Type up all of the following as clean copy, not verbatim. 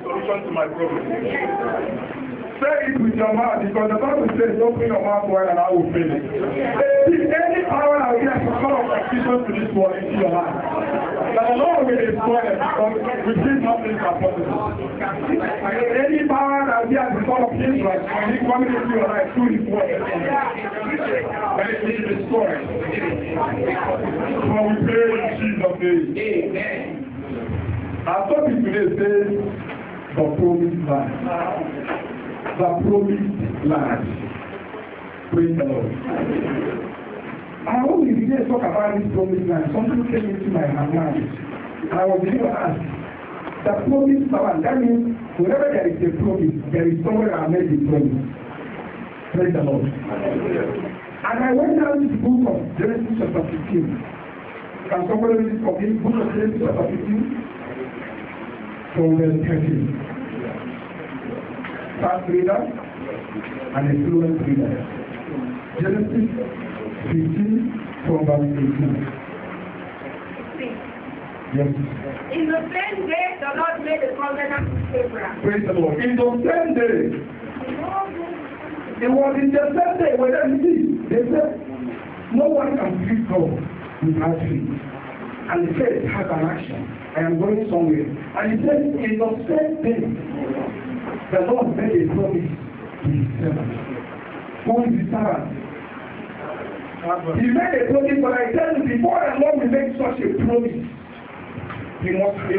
solution to my problem. Say it with your mouth, because the Bible says, open your mouth wide and I will fill it. If any power out here to come of confusion to this world into your life, that the Lord will destroy it, because with him nothing is possible. Any power out here to come of hindrance when he comes into your life through his word, then it will be destroyed. So we pray in Jesus' name. Amen. Our topic today says the promised land. The promised land. Praise the Lord. I want to begin to talk about this promised land. Something came into my mind. And I was beginning to ask, the promised land, that means whenever there is a promise, there is somewhere I made the promise. Praise the Lord. And I went down to the book of Genesis chapter 15. Can somebody read this for me? Book of Genesis chapter 15? From verse 13. Fast reader and a fluent reader. Genesis 15 from verse 18. Yes. In the same day, the Lord made a covenant with Abraham. Praise the Lord. In the same day. It was in the same day when they said, no one can please God without faith. And the faith has an action. I am going somewhere. And he said, in the same day, the Lord made a promise to his servant. Who is his servant? He made a promise, but I tell you, before the Lord will make such a promise, he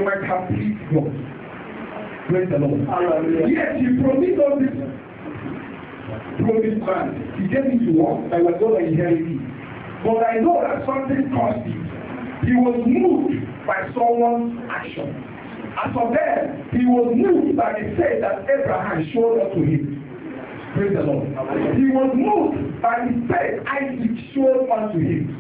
might have pleased God. Praise the Lord. Yes, he promised us this promised land. He gave it to us, I was going to inherit it. But I know that something caused it. He was moved by someone's action. As for them, he was moved by the faith that Abraham showed up to him. Praise the Lord. He was moved by the faith Isaac showed unto him.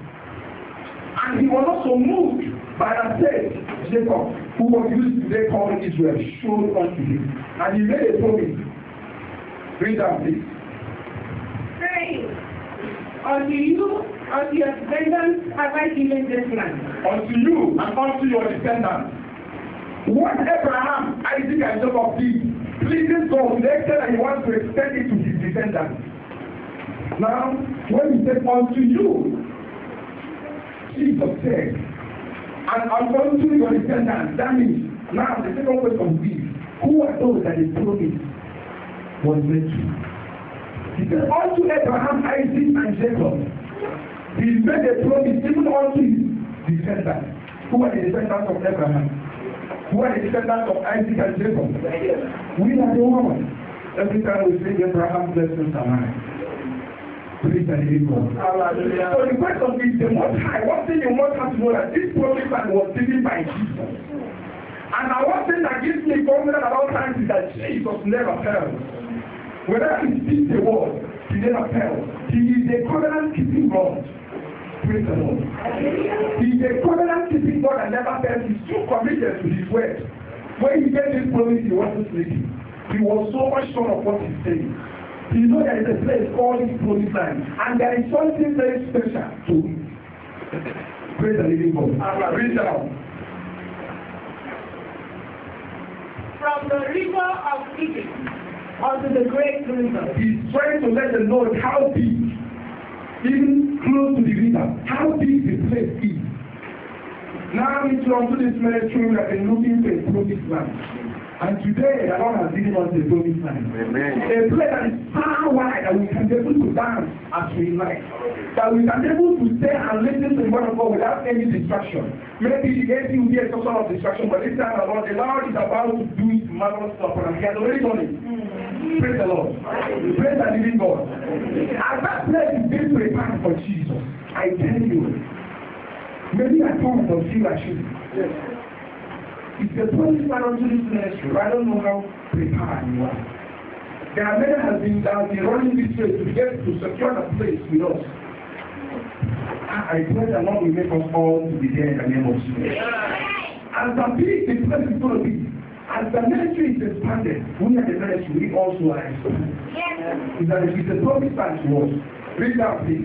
And he was also moved by the faith Jacob, who was used today called Israel, showed unto him. And he made a promise. Read that, please. Saying, unto you, unto your descendants have I given this land. Unto you and unto your descendants. What Abraham, Isaac, and Jacob did pleases God, they said that he wants to extend it to his descendants. Now, when he said unto you, Jesus said, and unto your descendants, that means, now the second question is, who are those that the promise was made to? He said, unto Abraham, Isaac, and Jacob, he made a promise even unto his descendants. Who are the descendants of Abraham? Who are the descendants of Isaac and Jacob? We are the ones. Every time we say Abraham blessings are mine. Praise the living God. So the question is the most high. One thing you must have to know that this promise was given by Jesus. And one thing that gives me confidence at all times is that Jesus never fails. Whenever he speaks the word, he never fails. He is a covenant keeping God. Praise the Lord. He is a covenant-keeping God and never fails. He's too committed to his word. When he gave this promise, he wasn't sleeping. He was so much sure of what he's saying. He knows there is a place called his promised land, and there is something very special to it. Praise the living God. Read down. From the river of Egypt unto the great river. He's trying to let them know how deep, even close to the river, how big the place is. Now into this ministry, we have been looking for a promised land. And today, the Lord has given us a promised land. A place that is far wide, that we can be able to dance as we like. That we can be able to stay and listen to the word of God without any distraction. Maybe the AC will be a sort of distraction, but this time the Lord is about to do his marvelous stuff, and he has already done it. Praise the Lord. Praise the living God. As that place is being prepared for Jesus, I tell you, maybe I don't feel I should. Yes. It's the promise man unto this ministry. I don't know how prepared you are. There are many has been running this race to get to secure the place with us. I pray the Lord will make us all to be there in the name of Jesus. As the big the place is going to be, as the ministry is expanded, we are the ministry, we also are expanded. Yes. It's a promise man to us. Read that, please.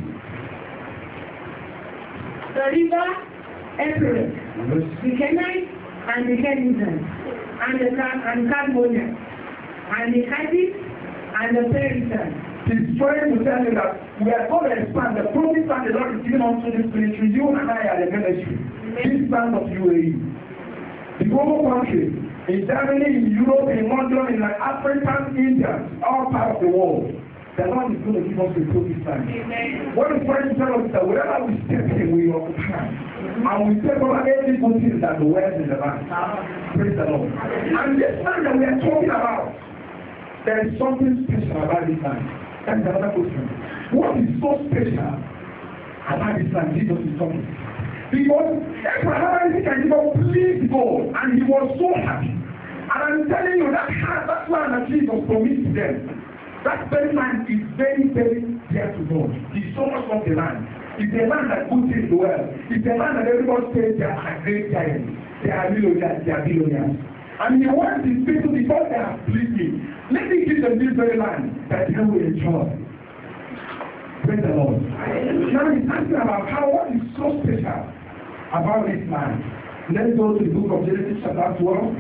The river Euphrates, the Canaanites, and the Canaanites and the Carbonians, and the Hittites, and the Perizzites. He's trying to tell you that we are going to expand the promise that the Lord is giving unto this ministry. You and I are the ministry. This land of UAE. The global country, in Germany, in Europe, in London, in like Africa, India, all parts of the world. The Lord is going to give us the promised land. What he's trying to tell us is that wherever we step in, we occupy. And we take over every good thing that the world in the land. Praise the Lord. And this land that we are talking about, there is something special about this land. That's another question. What is so special about this land? Jesus is talking. Because Abraham and Jacob pleased God, and he was so happy. And I'm telling you that land that Jesus promised to them, that very land is very, very dear to God. He's so much of the land. It's a land that puts in the world. It's a land that everybody says they are great giants. They are millionaires. They are billionaires. And he wants his people because they have pleased me. Let me give them this very land that they will enjoy. Praise the Lord. Now he's asking about what is so special about this land. Let's go to the book of Genesis chapter 12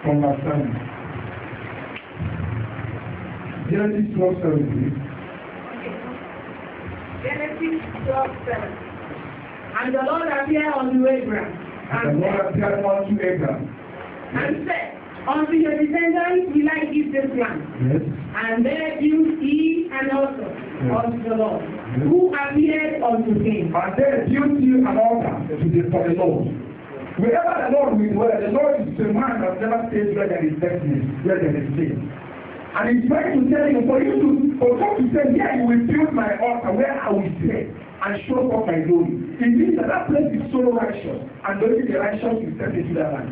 from verse 7. Genesis 12:7. Genesis 12:7. And the Lord appeared unto Abraham. And the Lord appeared unto Abraham. And said, unto your descendants will I give this land. Yes. And there built he an altar unto the Lord, who appeared unto him. And there built he an altar for the Lord. Wherever the Lord will dwell, the Lord is the man that never stays where there is darkness, where there is sin. And he's trying to tell you, for God to say, yeah, you will build my altar where I will stay and show forth my glory. It means that place is so righteous, and only the righteous will step into that land.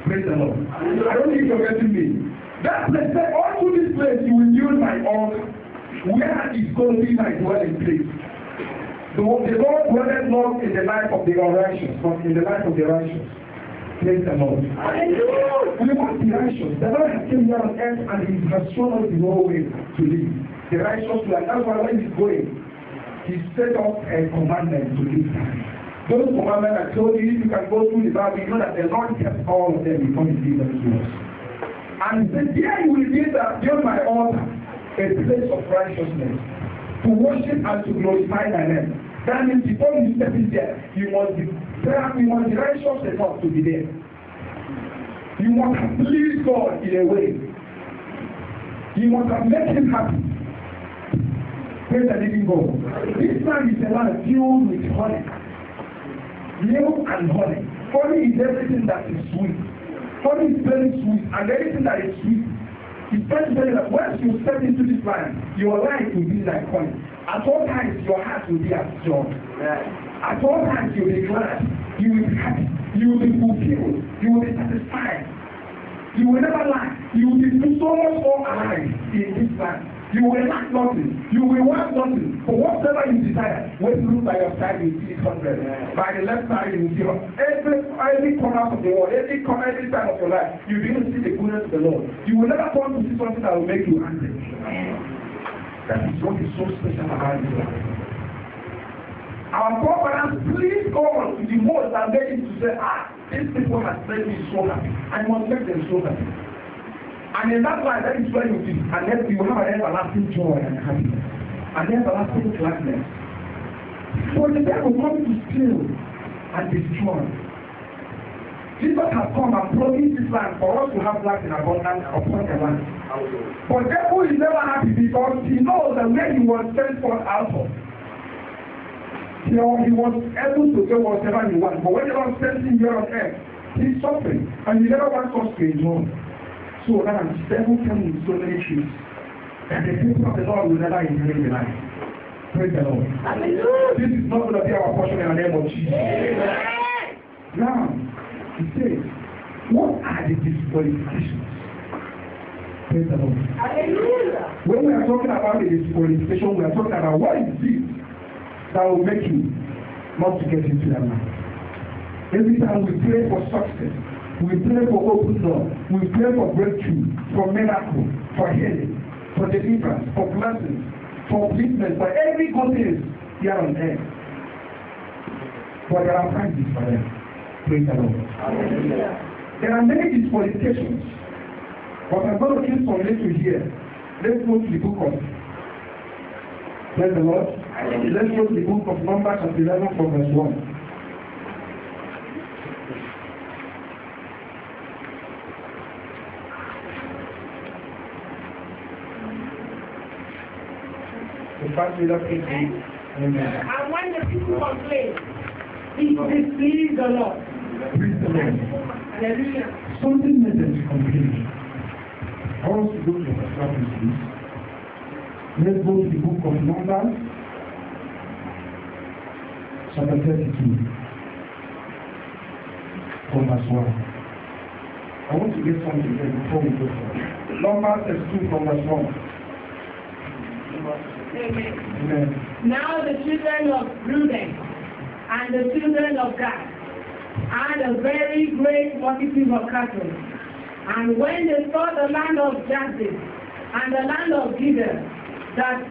Praise the Lord. I don't think you're getting me. That place said, all through this place you will build my altar, where is going to be my dwelling place. The Lord dwelleth not in the life of the unrighteous, but in the life of the righteous. Praise the Lord. We must be righteous. The Lord has came here on earth and He has shown us the whole way to live. The righteous life. That's why when He's going, He set up a commandment to live. Those commandments I told you, if you can go through the Bible, you know that the Lord kept all of them before He gave them to us. And He said, there you will build my altar, a place of righteousness, to worship and to glorify my name. That means before you step in there, you must be righteous enough to be there. You must have pleased God in a way. You must have made Him happy. Praise the living God. This land is a land filled with honey. Milk and honey. Honey is everything that is sweet. Honey is very sweet, and everything that is sweet. It's very, very that once you step into this land, your life will be like honey. At all times, your heart will be as joy. At all times, you will be glad. You will be happy. You will be fulfilled. You will be satisfied. You will never lack. You will be so much more alive in this land. You will lack nothing. You will want nothing. For whatever you desire, when you look by your side, you see 100. By the left side, you will see every corner of the world, every side of your life, you will see the goodness of the Lord. You will never come to see something that will make you angry. That is what is so special about this life. Our forefathers please God to the most and made him to say, these people have made me so happy. I must make them so happy. And in that life, that is where you will have an everlasting joy and happiness. An everlasting gladness. For the devil comes to steal and destroy. Jesus has come and promised this land for us to have life in abundance upon the land. But the devil is never happy because he knows that when he was sent forth out of, he was able to do whatever he wants. But when he was sent in here on earth, he's suffering. And he never wants us to enjoy. So now the devil came with so many truths that the people of the Lord will never inherit the life. Praise the Lord. Hallelujah. This is not going to be our portion in the name of Jesus. Amen. Now, he says, what are the disqualifications? Praise the Lord. Hallelujah. When we are talking about the disqualification, we are talking about what is it that will make you not to get into that life. Every time we pray for success, we pray for open doors, we pray for breakthrough, for miracle, for healing, for deliverance, for blessings, for upliftment, for every good thing here on earth. But there are prices for them. Praise the Lord. Hallelujah. There are many disqualifications, but I'm going to keep some little here. Let's go to the book of, praise the Lord. Let's go to the book of Numbers chapter 11 from verse 1. The first reader, please. Amen. And when the people complained, it displeased the Lord. Praise the Lord. Hallelujah. Something made them to complain. I want to go to the first please. Let's go to the book of Numbers, chapter 32, from verse 1. I want to get something there before we go forward. Numbers 32 from verse 1. Amen. Amen. Now the children of Reuben and the children of Gad had a very great multitude of cattle. And when they saw the land of Jazz and the land of Gilead, that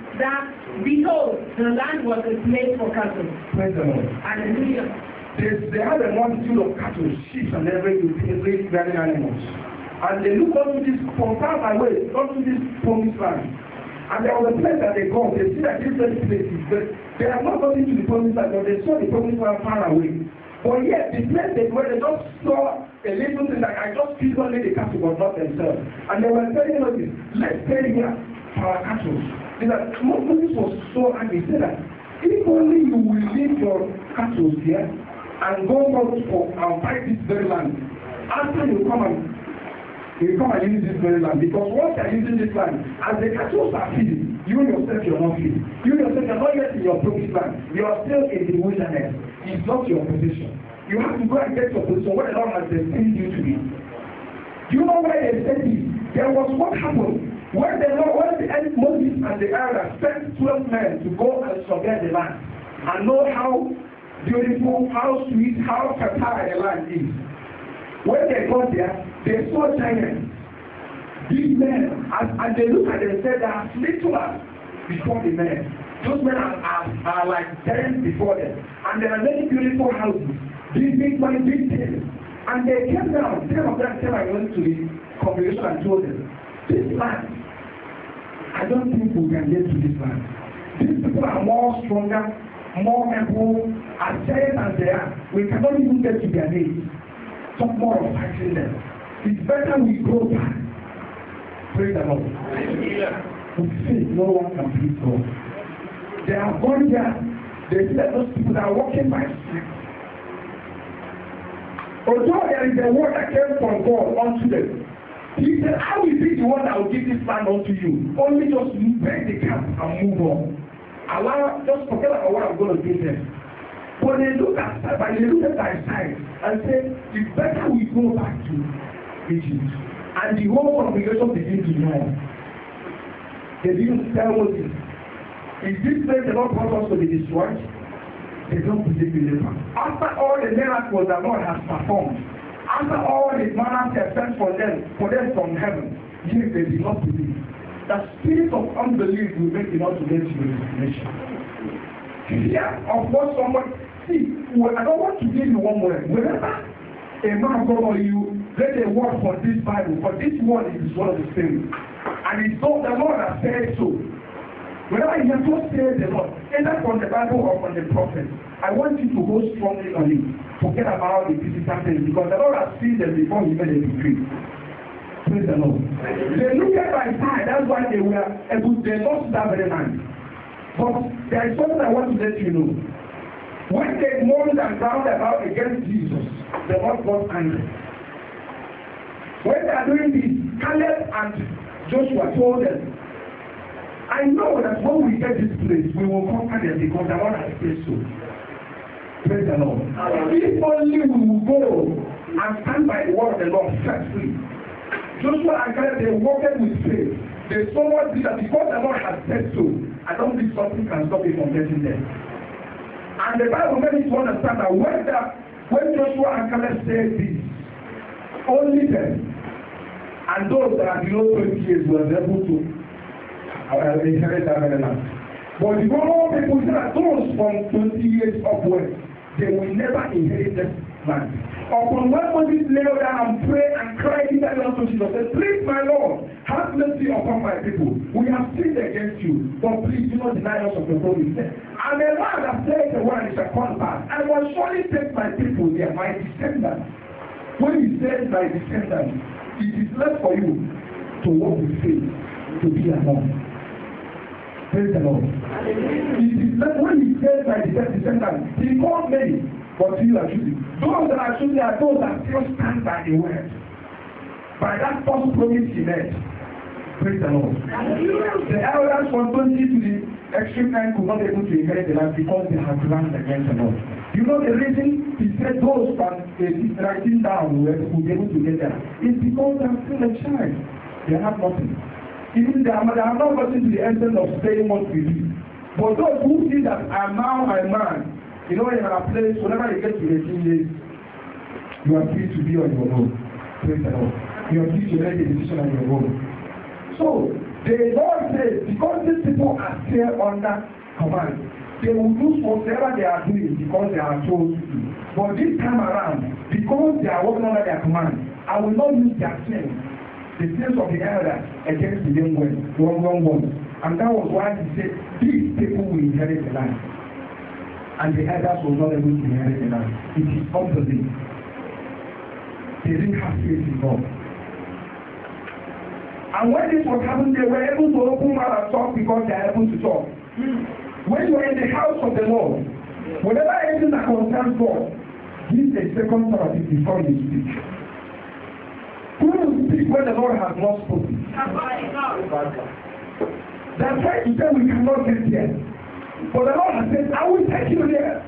behold, the land was a place for cattle. Praise the Lord. Hallelujah. They had a multitude of cattle, sheep, and every grazing animals. And they looked unto this, from far away, unto this promised land. And there was a place that they go. They see that this very place is good. They have not gone into the promised land, but they saw the promised land far away. But yet, the place they were, they just saw a little thing like, I just feel only the cattle, but not themselves. And they were telling us this, let's stay here for our cattle. Moses was so angry. He said that if only you will leave your cattle here and go out for and fight this very land, after you come and use this very land, because once you are using this land, as the cattle are feeding, you yourself you are not feeding. You yourself you are not yet in your promised land. You are still in the wilderness. It's not your position. You have to go and get your position where the Lord has destined you to be. Do you know why they said this? There was what happened when Moses and the elders sent 12 men to go and survey the land and know how beautiful, how sweet, how fertile the land is. When they got there, they saw giants. These men, and they looked at them and said, they are little before the men. Those men are like giants before them. And there are many beautiful houses, big things. And they came down, 10 of them came and went to the congregation and told them, this land, I don't think we can get to this land. These people are more stronger, more able, as giants as they are. We cannot even get to their needs. Talk more of fighting them. It's better we go back. Praise the Lord. With faith, no one can please God. They have gone there. They said those people that are walking by strength. Although there is a word that came from God unto them, He said, I will be the one that will give this land unto you. Only just break the camp and move on. Just forget about what I'm going to give them. But they look at my side and say, it's better we go back to Egypt. And the whole congregation begins to know. They didn't tell Moses, is this place the Lord brought us to be destroyed? They don't believe in it. After all the miracles that God has performed, after all the manna he has sent for them from heaven, yet they did not believe. The spirit of unbelief will make you not to get to your destination. Fear of what someone see. I don't want to give you one word. Whenever a man of God or you let a word for this Bible, for this word is one of the same. And it's so the Lord has said so. Whenever you just say the Lord, either from the Bible or from the prophet, I want you to hold strongly on it. Forget about the physical things, because the Lord has seen them before He made a decree. Praise the Lord. They looked at my side, that's why they were able, they lost that very night. But there is something I want to let you know. When they mourned and ground about against Jesus, the Lord got angry. When they are doing this, Caleb and Joshua told them, I know that when we get this place, we will conquer them because the Lord has said so. Praise the Lord. If only we will go and stand by the word of the Lord set free. Joshua and Caleb, they walked with faith. They saw what this, because the Lord has said so. I don't think something can stop you from getting there. And the Bible made it to understand that when Joshua and Caleb said this, only them and those that are below 20 years were able to inherit that very land. But the normal people say that those from 20 years upwards, they will never inherit land. Upon when Moses lay down and pray and cry in that unto Jesus, said, please, my Lord, have mercy upon my people. We have sinned against you, but please do not deny us of the Holy Spirit. And the Lord has said the word, it shall come to pass. I will surely take my people, they are my descendants. When he says my descendants, it is left for you to walk with faith, to be among. Praise the Lord. It is left when he says my descendants, he called many. But you are choosing. Those that are choosing are those that still stand by the word. By that first promise he made. Praise the Lord. The elders from 20 to the extreme end could not be able to inherit the land because they had planned against the Lord. You know the reason he said those from 18 down would be able to get there? It's because they are still a child. They have nothing. Even they have not gotten to the essence of saying what we do. But those who see that I am now a man, you know, in our place, whenever you get to 18 years, you are free to be on your own. Praise the Lord. You are free to make a decision on your own. So, the Lord says, because these people are still under command, they will do whatever they are doing because they are told to do. But this time around, because they are working under their command, I will not use their sins, the sins of the elders, against the young ones. And that was why he said, these people will inherit the land. And the elders will not able to inherit the land. It is unbelief. They didn't have faith in God. And when this was happening, they were able to open mouth and talk because they are able to talk. When you are in the house of the Lord, whenever anything that concerns God, give a second thought before you speak. Who will speak when the Lord has not spoken? They are trying to say we cannot get here. But the Lord has said, I will take you there.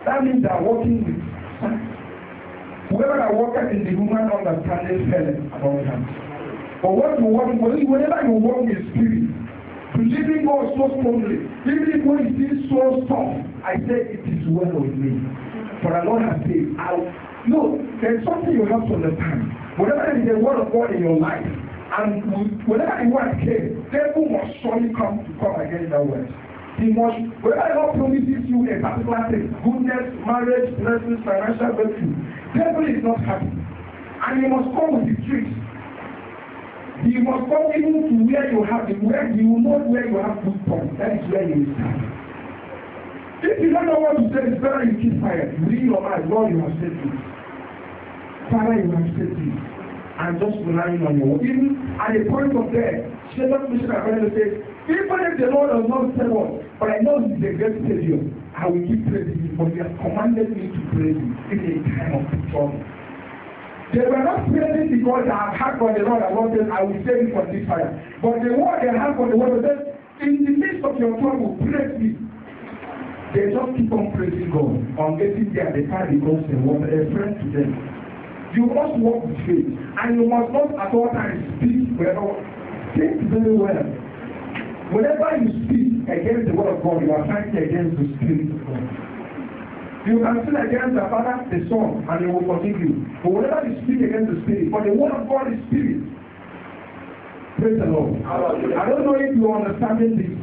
That means they are working with science. Whoever that worketh in the human understanding fell about them. But what you work with, whenever you work in spirit, believing God so strongly, even when it is so soft, I say it is well with me. For the Lord has said, no, there is something you have to understand. Whenever there is a word of God in your life, and whenever the word came, devil must surely come against that word. He must, whether God promises you a particular thing, goodness, marriage, blessings, financial breakthrough, devil is not happy. And he must come with the tricks. He must come even to where you have the where you know where you have good points. That is where you start. If you don't know what to say, it's better you keep quiet. You read your mind, Lord, you have said this. Father, you have said this. And just relying on your word. Even at a point of death, Satan says, even if the Lord does not say what, but I know He is a great Savior, I will keep praising Him, but He has commanded me to praise Him in a time of trouble. They were not praising because they have heard from the Lord and Lord says, I will save you from this fire. But the word they have from the Lord says, in the midst of your trouble, praise me. They just keep on praising God. On getting there, they find because they want a friend to them. You must walk with faith, and you must not at all times speak well. Think very well. Whenever you speak against the word of God, you are fighting against the Spirit of God. You can sin against the Father, the Son, and He will forgive you. But whenever you speak against the Spirit, for the word of God is Spirit. Praise the Lord. I don't know if you are understanding this.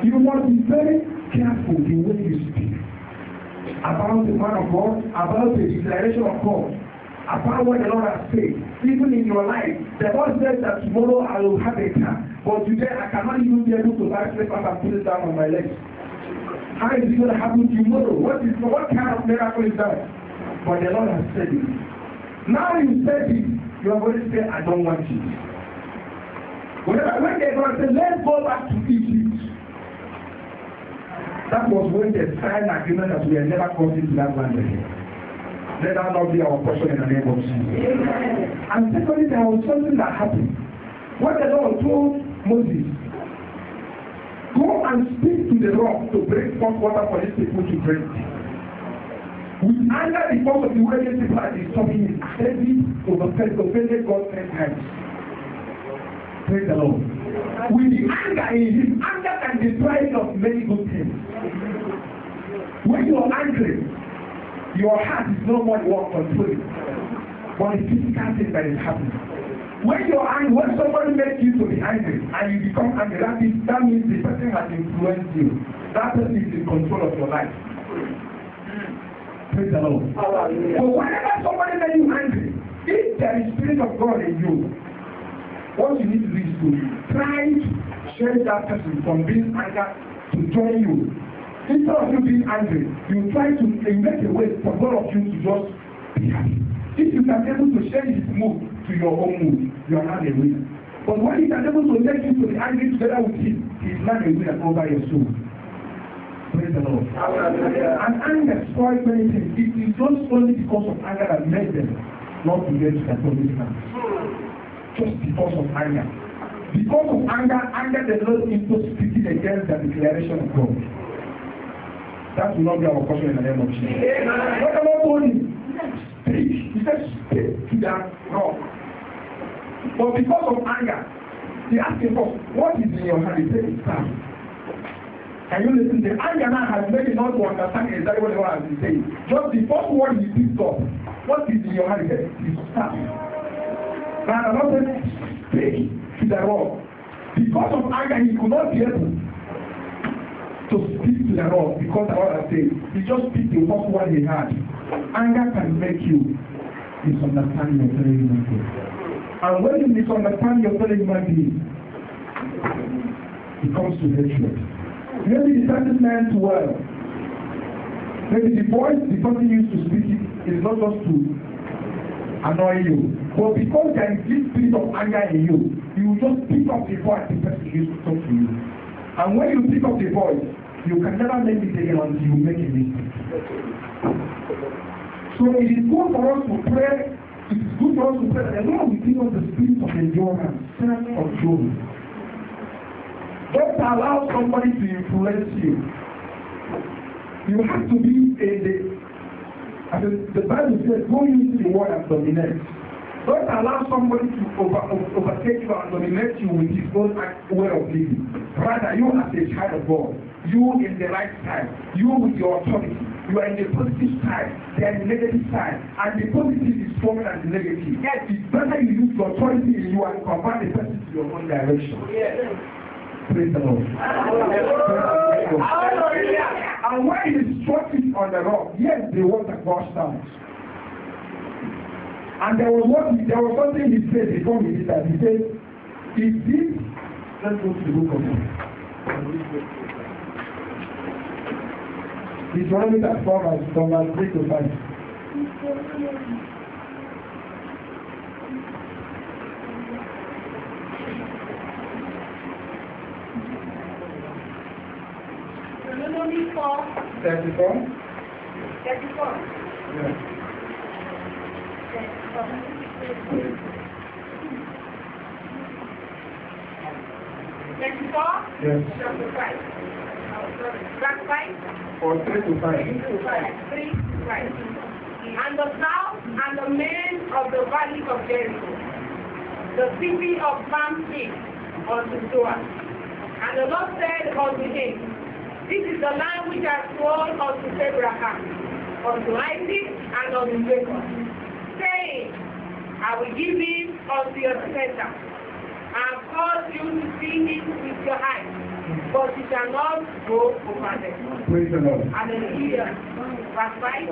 You must be very careful the way you speak about the man of God, about the declaration of God, about what the Lord has said. Even in your life, the Lord says that tomorrow I will have a car, but today I cannot even be able to buy slippers and put it down on my legs. How is it going to happen tomorrow? What kind of miracle is that? But the Lord has said it. Now you said it, you are going to say, I don't want it. When they God said, let's go back to Egypt. That was when they signed an agreement that we are never crossing to that land again. Let that not be our portion in the name of Jesus. And secondly, there was something that happened. When the Lord told Moses, go and speak to the rock to bring forth water for these people to drink. With anger because of the way these people are disturbing him, David offended God 10 times. Praise the Lord. With the anger in him, anger can deprive you of many good things. When you are angry, your heart is no more what controlling, but the physical thing that is happening. When you are angry, when somebody makes you to be angry and you become angry, that means the person has influenced you. That person is in control of your life. Praise the Lord. So whenever somebody makes you angry, if there is Spirit of God in you, what you need to do is to try to change that person from being angry to join you. Instead of you being angry, you try to make a way for both of you to just be happy. If you can be able to change his mood to your own mood, you are not a winner. But when he can be able to make you to be angry together with him, he is not a winner over your soul. Praise the Lord. And anger spoils many things. It is just only because of anger that made them not to get to their promised land. Just because of anger. Because of anger does not into speaking against the declaration of God. That will not be our portion in the name of Jesus. What the Lord told him? Speak. He said, speak to that rock. But because of anger, he asked him, what is in your hand? He said, it's time. Can you listen? The anger now has made him not to understand exactly what the Lord has been saying. Just the first word he picked up, what is in your hand? He said, it's time. Now the Lord said, speak to the rock. Because of anger, he could not be able to speak to the rock because the Lord has said, he just picked the first word he had. Anger can make you misunderstand your fellow human being. And when you misunderstand your fellow human being, it comes to hatred. Maybe the person meant well. Maybe the voice the person used to speak is not just to annoy you. But because there is this spirit of anger in you, you will just pick up the voice the person used to talk to you. And when you pick up the voice, you can never make it again until you make a mistake. So it is good for us to pray. It is good for us to pray that the Lord will give us the spirit of endurance, of joy. Don't allow somebody to influence you. You have to be the Bible says, go into the word and dominate. Don't allow somebody to overtake you and dominate you with his own way of living. Rather, you as a child of God, you in the right side, you with your authority, you are in the positive side, they are in the negative side, and the positive is stronger than the negative. Yes, it's better you use your authority in you and convert the person to your own direction. Yes. Praise the Lord. And when he struck it on the rock, yes, the water gushed out. And there was something he said before he did that. He said, "Is this?" Let's go to the book of Deuteronomy 4 from verse 3 to 5. Deuteronomy 4. 34? 34. Yeah. 34? Yes. Chapter 5. Verse 5? Or 3 to 5. 3 to 5. And the south and the men of the valley of Jericho, the city of palm trees unto Zoar. And the Lord said unto him, this is the land which I swore unto Abraham, unto Isaac, and unto Jacob, saying, I will give it unto your descendants, and cause you to see it with your eyes, but you shall not go over them. Praise the Lord. Hallelujah. Verse 5.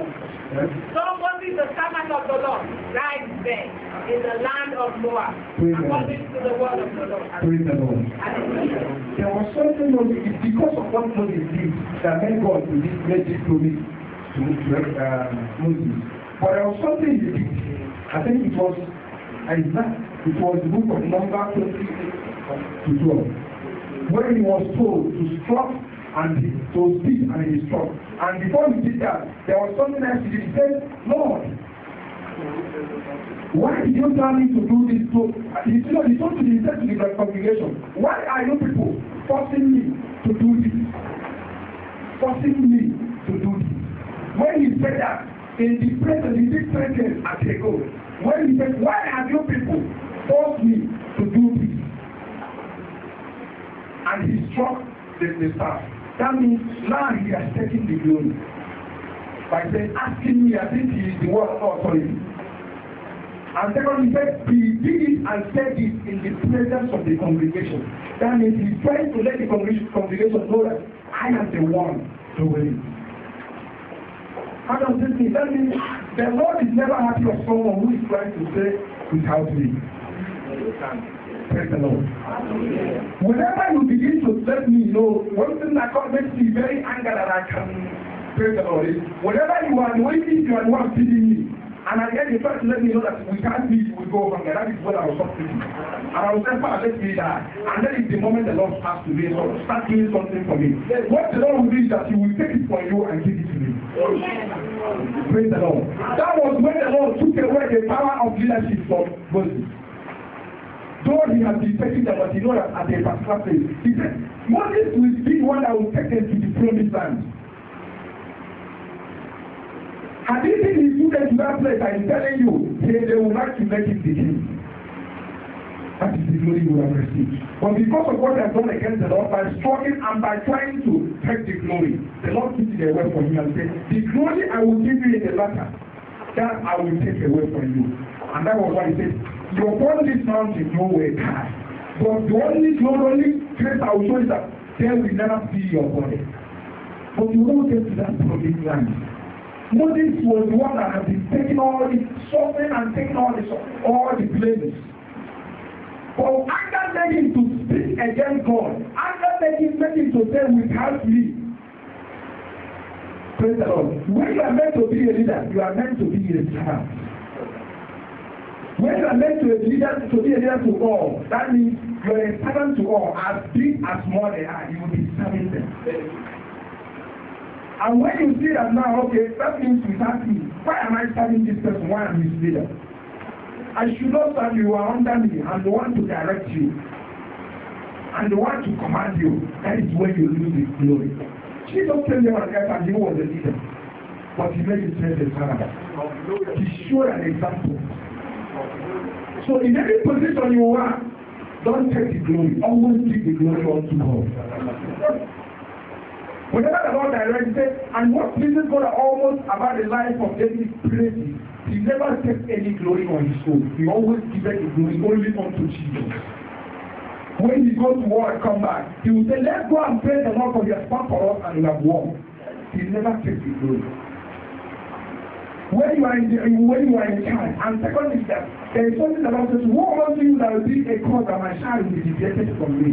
Yes. So Moses, the servant of the Lord, died there in the land of Moab, according to the word of the Lord. Praise the Lord. Hallelujah. There was something Moses, it's because of what Moses did that made God to make this promise to Moses. But there was something he did. I think it was Isaiah. It was the book of Numbers 28 to 12, where he was told to stop and to speak and he stopped. And before he did that, there was something else he did. He said, Lord, why did you tell me to do this? He told to the congregation, why are you people forcing me to do this? Forcing me to do this. When he said that, in the presence, he did sentence at a go. When he said, why have you people forced me to do this? And he struck the staff. That means now he has taken the glory. By saying, asking me, I think he is the one of authority. And secondly, he said, he did it and said it in the presence of the congregation. That means he's trying to let the congregation know that I am the one doing it. How does this mean? That means the Lord is never happy of someone who is trying to say without me. Praise the Lord. Whenever you begin to let me know, one thing that makes me very angry that I can praise the Lord is whenever you are waiting, you are the one feeding me. And at the end, you try to let me know that we can't meet, we go from there. That is what I was talking to. And I was saying, let me die. And then is the moment the Lord starts to do it, start doing something for me. What the Lord will do is that He will take it from you and give it to me. Praise the Lord. That was when the Lord took away the power of leadership from Moses. Though he has been taking them, but he knows that at a particular place. He said, Moses will be one that will take them to the promised land. And if he is put to that place, I am telling you, they will like to make him the king. That is the glory you have received. But because of what they have done against the Lord, by struggling and by trying to take the glory, the Lord took it away from you and said, the glory I will give you in the latter, that I will take away from you. And that was why he said, you upon this mountain no way die. But the only grace I will show is that there will never be your body. But you won't get to that promised land. Moses was the one that had been taking all the suffering and taking all the blames. But anger made him to speak against God. Anger made him to say, without me. Praise the Lord. When you are meant to be a leader, you are meant to be a servant. When you are meant to be a leader to all, that means you are a servant to all. As big as small they are, you will be serving them. And when you see that now, okay, that means without me, why am I serving this person? Why am I his leader? I should not serve you, are under me, and the one to direct you, and the one to command you. That is when you lose his glory. Jesus came there on earth and he was the leader, but he made himself a servant. He showed an example. So in every position you are, don't take the glory. Always give the glory unto God. Whenever the Lord directs it, and what pleases God almost about the life of David praises, he never takes any glory on his own. He always gives the glory only unto Jesus. When he goes to war and come back, he will say, let's go and praise the Lord for he has fought for us and we have won. He never takes the glory. When you are in charge, and second is that there is something that says, woe unto you that will be a cause that my child will be deviated from me.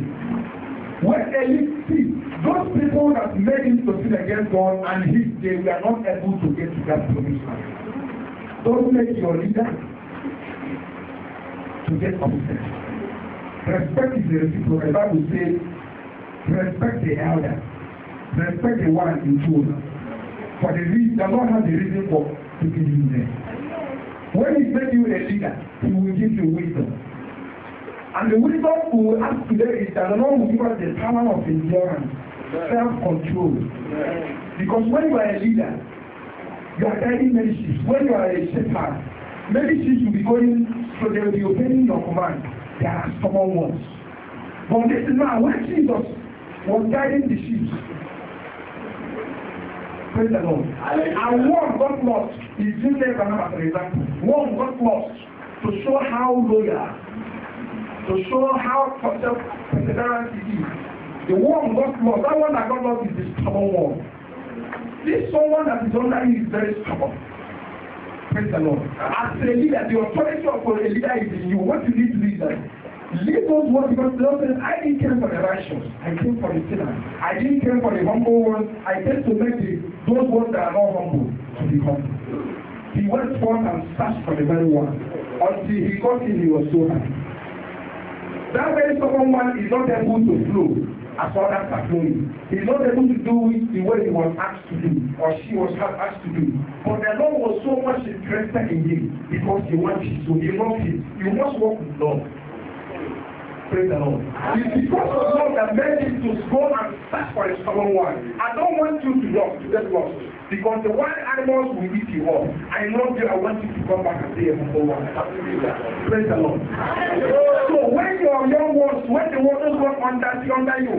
When Eli see those people that made him to sin against God and they were not able to get to that promised land. Don't make your leader to get upset. Respect is the reciprocal. The Bible says, respect the elder, respect the one in truth. For the Lord has a reason for putting you there. When he makes you a leader, he will give you wisdom. And the wisdom we will ask today is that the Lord will give us the power of endurance, self-control. Because when you are a leader, you are guiding many sheep. When you are a shepherd, many sheep will be going, so they will be obeying your command. There are stubborn ones. But this is now when Jesus was guiding the sheep. Praise the Lord. And one got lost. He's using Abraham as an example. One got lost to show how loyal, to show how perseverance he is. The one got lost. That one that got lost is the stubborn one. This someone that is under you is very stubborn. Praise the Lord. As a leader, the authority of a leader is in you. What you need to do is that lead those ones, because the Lord says, I didn't come for the righteous. I came for the sinners. I didn't come for the humble ones. I came to make those ones that are not humble to be humble. He went forth and searched for the very one. Until he got in, he was so happy. That very stubborn one is not able to flow as others are flowing. He is not able to do it the way he was asked to do, or she was asked to do. But the Lord was so much interested in him because he wanted him, so he loved him. You must walk with love. Praise the Lord. It's because of love that made him to go and search for a stubborn one. I don't want you to get lost. Because the wild animals will eat you up. I love you, I want you to come back and be a humble one. Praise the Lord. So when your young ones, when the waters work under you,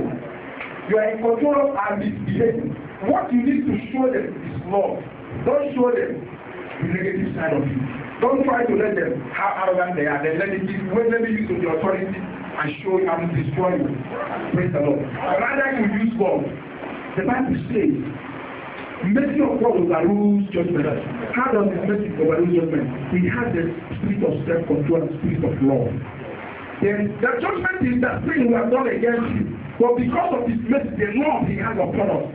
you are in control of and misbehaving. What you need to show them is love. Don't show them the negative side of you. Don't try to let them how arrogant they are. Then let me use the authority and show you how to destroy you. Praise the Lord. Rather you use God. The Bible says, Mercy of God overrules judgment. How does His mercy overrule judgment? He has the spirit of self-control and spirit of love. Then the judgment is that thing we have done against Him. But because of His mercy, the love He has upon us,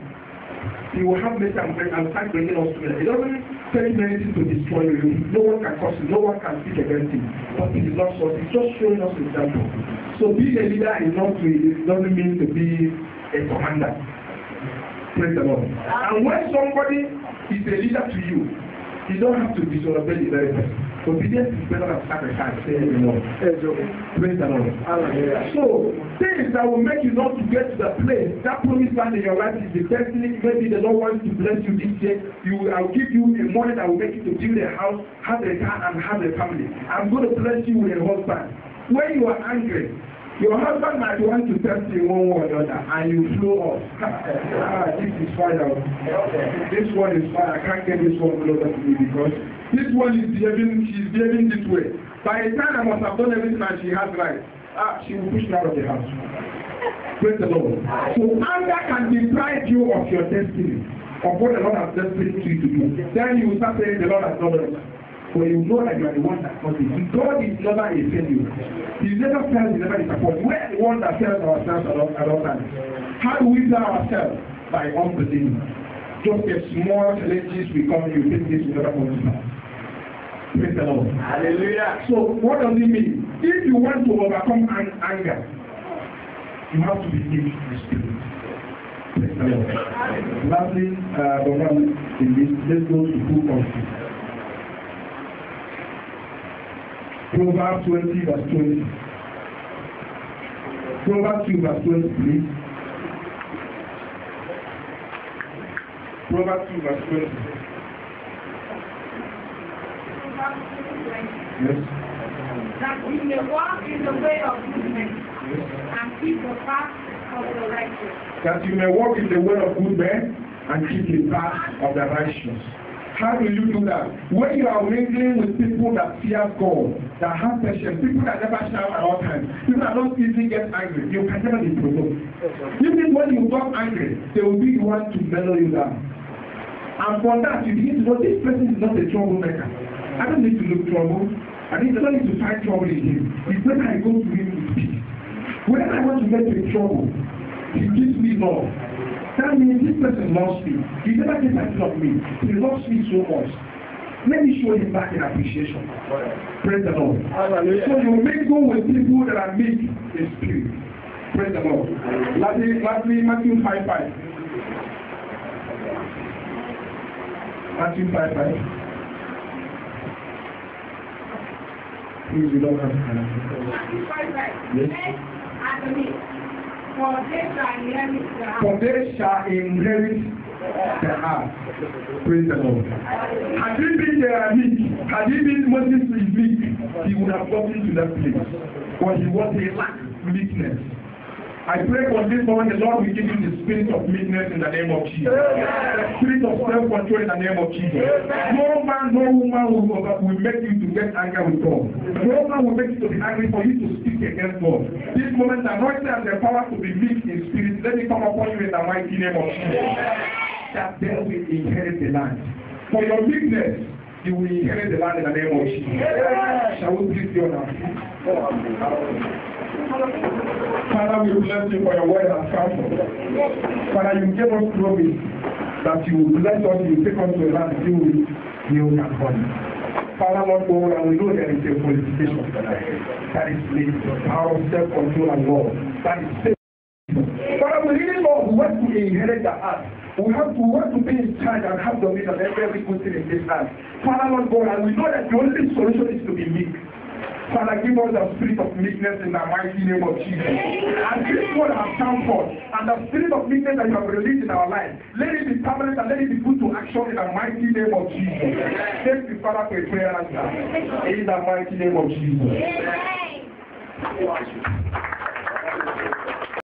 He will have mercy and start bringing us together. He doesn't tell you anything to destroy you. No one can cause Him. No one can speak against Him. But He is not so. He's just showing us an example. So being a leader is not to, it doesn't mean to be a commander. Praise the Lord. And when somebody is a leader to you, you don't have to disobey the very person. Obedience is better than sacrifice, say the Lord. Praise the Lord. So, things that will make you not to get to the place, that promised land in your life is the destiny. Maybe the Lord wants to bless you this year. I'll give you a money that will make you to build a house, have a car, and have a family. I'm going to bless you with a husband. When you are angry, your husband might want to test you one way or another, and you flow off. This is fine. This one is fine. I can't get this one closer to me because this one is she's behaving this way. By the time I must have done everything and she has right, she will push me out of the house. Praise the Lord. So anger can deprive you of your destiny, of what the Lord has destined you to do. Then you will start saying the Lord has done it. But you know that you are the one that caused it. God is never a failure. He never fails, He never disappoints. We are the ones that fail ourselves at all times. How do we fail ourselves? By unbelief. Just a small challenges we come, you think this will never come to pass. Praise the Lord. Hallelujah. So what does it mean? If you want to overcome anger, you have to be in the Spirit. Praise the Lord. Lastly, in this, let's go to book of Proverbs 20 verse 20. Proverbs 2 verse 20, please. Proverbs 2 verse 20. Yes. That we may walk in the way of goodness and keep the path of the righteous. That you may walk in the way of good men and keep the path of the righteous. How do you do that? When you are mingling with people that fear God, that have patience, people that never shout at all times, people that don't easily get angry, you can never be provoked. Even when you got angry, they will be the one to mellow you down. And for that, you begin to know this person is not a troublemaker. I don't need to look trouble. I don't need to find trouble in him. It's when I go to him with peace. When I want to get in trouble, he gives me love. That means this person loves me. He never gets that of me. He loves me so much. Let me show him back in appreciation. Praise the Lord. So you mingle with people that are meek in spirit. Praise the Lord. Lastly, Matthew 5:5. Matthew 5:5. Please, we don't have time. Matthew 5:5. Yes. For they shall inherit the earth. Praise the Lord. Had he been meek, had he been Moses is meek, he would have gotten to that place. But he was a lack meekness. I pray for this moment, the Lord will give you the spirit of meekness in the name of Jesus. The spirit of self-control in the name of Jesus. No man, no woman will make you to get angry with God. No man will make you to be angry for you to speak against God. This moment, anointing and the power to be meek in spirit, let me come upon you in the mighty name of Jesus. That they will inherit the land. For your meekness, you will inherit the land in the name of Jesus. Shall we please be on our feet? Father, we bless you for your word and counsel. Father, you gave us promise that you will bless us, you take us to a land you will not come. Father, Lord God, and we know there is a qualification that is the power of self-control and love. That is safe. Father, we really know we want to inherit the earth. We want to be in charge and have dominion of every good thing in this earth. Father, Lord God, and we know that the only solution is to be meek. Father, give us the spirit of meekness in the mighty name of Jesus. And this word has come forth. And the spirit of meekness that you have released in our life, let it be permanent and let it be put to action in the mighty name of Jesus. Thank you, Father, for a prayer answer. In the mighty name of Jesus.